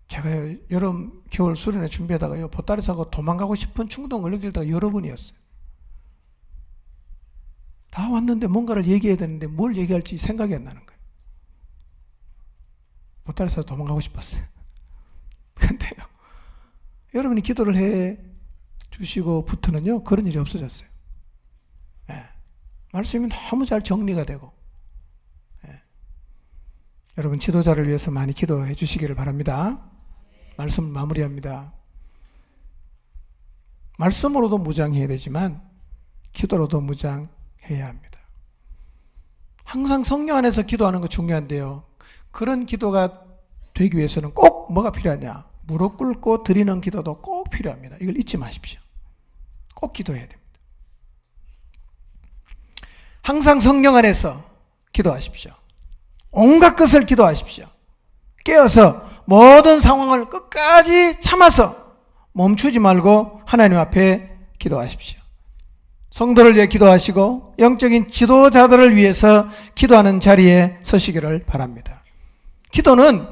제가 여름, 겨울 수련회 준비하다가요, 보따리 사고 도망가고 싶은 충동을 느낄 때가 여러 번이었어요. 다 왔는데 뭔가를 얘기해야 되는데 뭘 얘기할지 생각이 안 나는 거예요. 보따리 사고 도망가고 싶었어요. 근데요, 여러분이 기도를 해 주시고부터는요, 그런 일이 없어졌어요. 네. 말씀이 너무 잘 정리가 되고, 네. 여러분 지도자를 위해서 많이 기도해 주시기를 바랍니다. 말씀 마무리합니다. 말씀으로도 무장해야 되지만 기도로도 무장해야 합니다. 항상 성령 안에서 기도하는 거 중요한데요, 그런 기도가 되기 위해서는 꼭 뭐가 필요하냐? 무릎 꿇고 드리는 기도도 꼭 필요합니다. 이걸 잊지 마십시오. 꼭 기도해야 됩니다. 항상 성령 안에서 기도하십시오. 온갖 것을 기도하십시오. 깨어서 모든 상황을 끝까지 참아서 멈추지 말고 하나님 앞에 기도하십시오. 성도를 위해 기도하시고 영적인 지도자들을 위해서 기도하는 자리에 서시기를 바랍니다. 기도는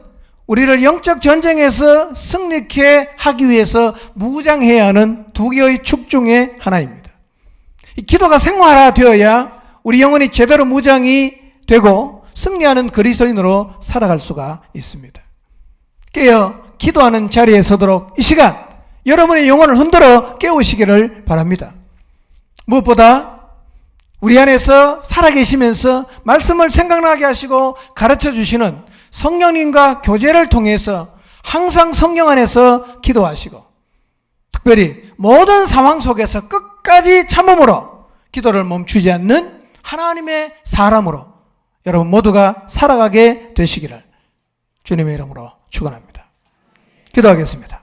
우리를 영적 전쟁에서 승리케 하기 위해서 무장해야 하는 두 개의 축 중에 하나입니다. 이 기도가 생활화되어야 우리 영혼이 제대로 무장이 되고 승리하는 그리스도인으로 살아갈 수가 있습니다. 깨어 기도하는 자리에 서도록 이 시간 여러분의 영혼을 흔들어 깨우시기를 바랍니다. 무엇보다 우리 안에서 살아계시면서 말씀을 생각나게 하시고 가르쳐 주시는 성령님과 교제를 통해서 항상 성령 안에서 기도하시고 특별히 모든 상황 속에서 끝까지 참음으로 기도를 멈추지 않는 하나님의 사람으로 여러분 모두가 살아가게 되시기를 주님의 이름으로 축원합니다. 기도하겠습니다.